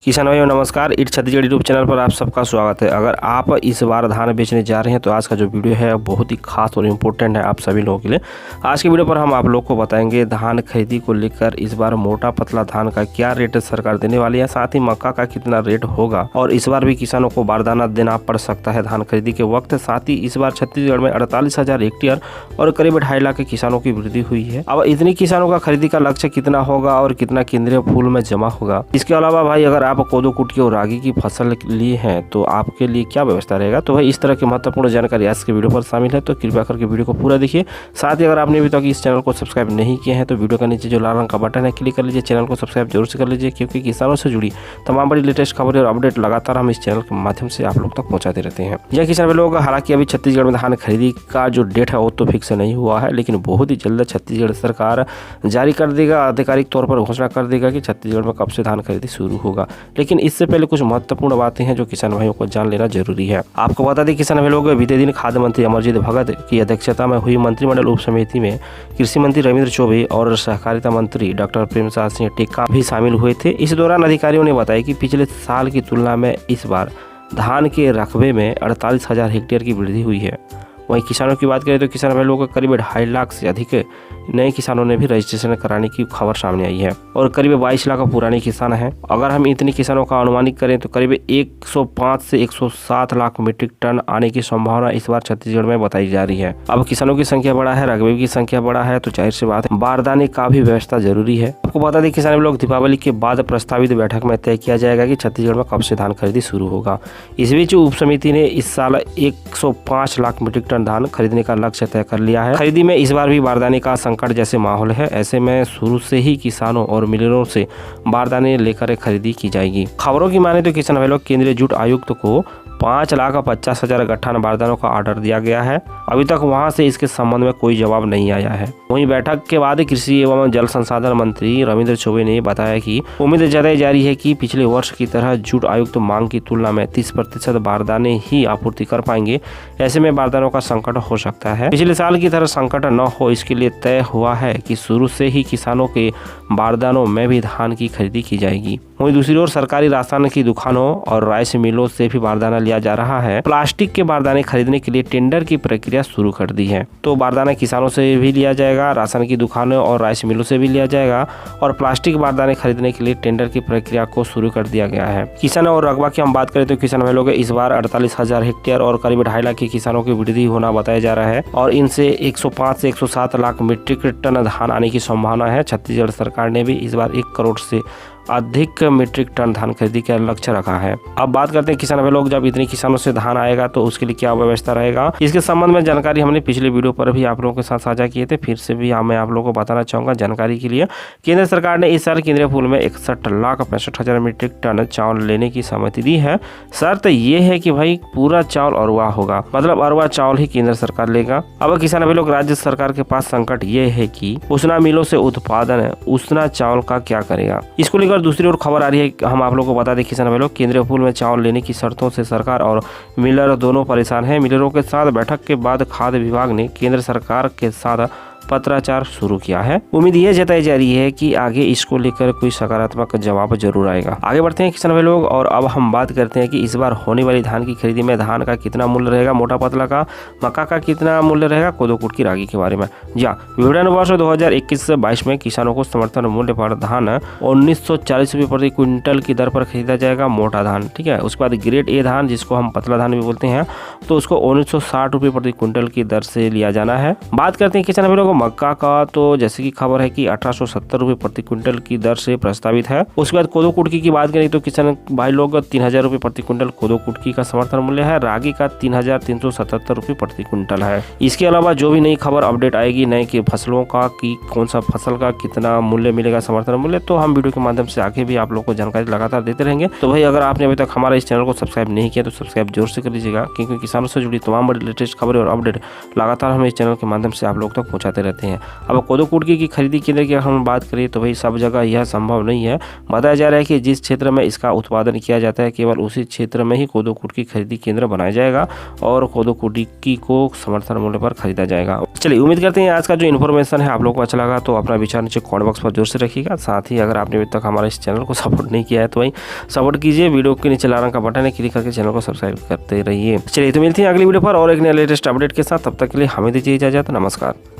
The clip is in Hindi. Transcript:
किसान भाइयों नमस्कार, इट छत्तीसगढ़ यूट्यूब चैनल पर आप सबका स्वागत है। अगर आप इस बार धान बेचने जा रहे हैं तो आज का जो वीडियो है बहुत ही खास और इम्पोर्टेंट है आप सभी लोगों के लिए। आज की वीडियो पर हम आप लोग को बताएंगे धान खरीदी को लेकर इस बार मोटा पतला धान का क्या रेट सरकार देने वाली है, साथ ही मक्का का कितना रेट होगा और इस बार भी किसानों को बारदाना देना पड़ सकता है धान खरीदी के वक्त। साथ ही इस बार छत्तीसगढ़ में 48,000 हेक्टेयर और करीब 2.5 लाख किसानों की वृद्धि हुई है। अब इतने किसानों का खरीदी का लक्ष्य कितना होगा और कितना केंद्रीय फूल में जमा होगा। इसके अलावा भाई अगर आप कोदो कुटकी और रागी की फसल लिए हैं तो आपके लिए क्या व्यवस्था रहेगा। तो भाई इस तरह की महत्वपूर्ण जानकारी आज के वीडियो पर शामिल है, तो कृपया करके वीडियो को पूरा देखिए। साथ ही अगर आपने अभी तक इस चैनल को सब्सक्राइब नहीं किया है तो वीडियो के नीचे जो लाल रंग का बटन है क्लिक कर लीजिए, चैनल को सब्सक्राइब जरूर से कर लीजिए, क्योंकि किसानों से जुड़ी तमाम बड़ी लेटेस्ट खबरें और अपडेट लगातार हम इस चैनल के माध्यम से आप लोग तक पहुंचाते रहते हैं। यह किसान लोग हालांकि अभी छत्तीसगढ़ में धान खरीदी का जो डेट है वो तो फिक्स नहीं हुआ है, लेकिन बहुत ही जल्द छत्तीसगढ़ सरकार जारी कर देगा, आधिकारिक तौर पर घोषणा कर देगा कि छत्तीसगढ़ में कब से धान खरीदी शुरू होगा। लेकिन इससे पहले कुछ महत्वपूर्ण बातें हैं जो किसान भाइयों को जान लेना जरूरी है। आपको बता दें किसान भाई लोग बीते दिन खाद्य मंत्री अमरजीत भगत की अध्यक्षता में हुई मंत्रिमंडल उप समिति में कृषि मंत्री रविंद्र चौबे और सहकारिता मंत्री डॉक्टर प्रेमसाद सिंह टेक्का भी शामिल हुए थे। इस दौरान अधिकारियों ने बताया कि पिछले साल की तुलना में इस बार धान के रकबे में 48,000 हेक्टेयर की वृद्धि हुई है। वहीं किसानों की बात करें तो किसान भाई लोगों का करीब 2.5 लाख से अधिक नए किसानों ने भी रजिस्ट्रेशन कराने की खबर सामने आई है और करीब 22 लाख पुराने किसान हैं। अगर हम इतने किसानों का अनुमानित करें तो करीब 105 से 107 लाख मीट्रिक टन आने की संभावना इस बार छत्तीसगढ़ में बताई जा रही है। अब किसानों की संख्या बड़ा है, रकबे की संख्या बड़ा है, तो जाहिर सी बात है बारदाने का भी व्यवस्था जरूरी है। आपको बता दें किसान लोग दीपावली के बाद प्रस्तावित बैठक में तय किया जाएगा कि छत्तीसगढ़ में कब से धान खरीदी शुरू होगा। इस बीच उप समिति ने इस साल 105 लाख मीट्रिक टन धान खरीदने का लक्ष्य तय कर लिया है। खरीदी में इस बार भी बारदाने का संकट जैसे माहौल है, ऐसे में शुरू से ही किसानों और मिलरों से बारदाने लेकर खरीदी की जाएगी। खबरों की माने तो किसान भाई लोग केंद्रीय जूट आयुक्त को 5,50,000 गट्ठा बारदानों का ऑर्डर दिया गया है। अभी तक वहां से इसके संबंध में कोई जवाब नहीं आया है। वहीं बैठक के बाद कृषि एवं जल संसाधन मंत्री रविंद्र चौबे ने बताया कि उम्मीद जताई जा रही है कि पिछले वर्ष की तरह जूट आयुक्त मांग की तुलना में 30% बारदाने ही आपूर्ति कर पाएंगे। ऐसे में बारदानों का संकट हो सकता है। पिछले साल की तरह संकट न हो इसके लिए तय हुआ है कि शुरू से ही किसानों के बारदानों में भी धान की खरीदी की जाएगी। वहीं दूसरी ओर सरकारी राशन की दुकानों और राइस मिलों से भी बारदाना लिया जा रहा है। प्लास्टिक के बारदाने खरीदने के लिए टेंडर की प्रक्रिया शुरू कर दी है। तो बारदाना किसानों से भी लिया जाएगा, राशन की दुकानों और राइस मिलों से भी लिया जाएगा और प्लास्टिक बारदाने खरीदने के लिए टेंडर की प्रक्रिया को शुरू कर दिया गया है। किसान और रकबा की हम बात करें तो किसान भाई लोग इस बार 48,000 हेक्टेयर और करीब 2.5 लाख के किसानों की वृद्धि होना बताया जा रहा है और इनसे 105 से 107 लाख मीट्रिक टन धान आने की संभावना है। छत्तीसगढ़ सरकार ने भी इस बार 1 करोड़ से अधिक मीट्रिक टन धान खरीदी का लक्ष्य रखा है। अब बात करते हैं किसान भाई लोग जब इतने किसानों से धान आएगा तो उसके लिए क्या व्यवस्था रहेगा। इसके संबंध में जानकारी हमने पिछले वीडियो पर भी आप लोगों के साथ साझा किए थे, फिर से भी मैं आप लोगों को बताना चाहूंगा जानकारी के लिए। केंद्र सरकार ने इस साल केंद्रीय फूल में 61,65,000 मीट्रिक टन चावल लेने की सहमति दी है। शर्त ये है कि भाई पूरा चावल अरवा होगा, मतलब अरवा चावल ही केंद्र सरकार लेगा। अब किसान भाई लोग राज्य सरकार के पास संकट ये है कि उसना मिलों से उत्पादन उसना चावल का क्या करेगा। इसको लेकर दूसरी ओर खबर आ रही है, हम आप लोगों को बता दें किसान भाई लोग केंद्रीय पूल में चावल लेने की शर्तों से सरकार और मिलर दोनों परेशान हैं। मिलरों के साथ बैठक के बाद खाद्य विभाग ने केंद्र सरकार के साथ पत्राचार शुरू किया है। उम्मीद यह जताई जा रही है कि आगे इसको लेकर कोई सकारात्मक जवाब जरूर आएगा। आगे बढ़ते हैं किसान भाई लोग और अब हम बात करते हैं कि इस बार होने वाली धान की खरीदी में धान का कितना मूल्य रहेगा, मोटा पतला का, मक्का का कितना मूल्य रहेगा, कोदो कुटकी रागी के बारे में। जी हाँ, विपणन वर्ष 2021-22 में किसानों को समर्थन मूल्य पर धान 1940 रुपये प्रति क्विंटल की दर पर खरीदा जाएगा, मोटा धान। ठीक है, उसके बाद ग्रेड ए धान जिसको हम पतला धान भी बोलते हैं तो उसको 1960 रुपये प्रति क्विंटल की दर से लिया जाना है। बात करते हैं किसान भाई लोग मक्का का, तो जैसे कि खबर है कि 1870 रुपये प्रति क्विंटल की दर से प्रस्तावित है। उसके बाद कोदो कुटकी की बात करें तो किसान भाई लोग 3,000 रुपये प्रति क्विंटल कोदो कुटकी का समर्थन मूल्य है। रागी का 3,377 रुपये प्रति क्विंटल है। इसके अलावा जो भी नई खबर अपडेट आएगी नए की फसलों का कि कौन सा फसल का कितना मूल्य मिलेगा समर्थन मूल्य, तो हम वीडियो के माध्यम से आगे भी आप लोग को जानकारी लगातार देते रहेंगे। तो भाई अगर आपने अभी तक हमारा इस चैनल को सब्सक्राइब नहीं किया तो सब्सक्राइब जरूर से कर लीजिएगा, क्योंकि किसानों से जुड़ी तमाम बड़ी लेटेस्ट खबरें और अपडेट लगातार हम इस चैनल के माध्यम से आप लोग तक पहुँचाते रहते हैं। अब कोदो कुटकी की खरीदी केंद्र की अगर हम बात करें तो भाई सब जगह यह संभव नहीं है। बताया जा रहा है कि जिस क्षेत्र में इसका उत्पादन किया जाता है केवल उसी क्षेत्र में ही कोदो कुटकी खरीदी केंद्र बनाया जाएगा और कोदो कुटकी को समर्थन मूल्य पर खरीदा जाएगा। चलिए उम्मीद करते हैं आज का जो इन्फॉर्मेशन है आप लोगों को अच्छा लगा, तो अपना विचार नीचे कमेंट बॉक्स पर जोर से रखिएगा। साथ ही अगर आपने अभी तक हमारे इस चैनल को सपोर्ट नहीं किया है तो भाई सपोर्ट कीजिए, वीडियो के नीचे लाल रंग का बटन है, क्लिक करके चैनल को सब्सक्राइब करते रहिए। चलिए तो मिलते हैं अगली वीडियो पर और एक नया लेटेस्ट अपडेट के साथ, तब तक के लिए हमें दीजिए इजाजत। नमस्कार।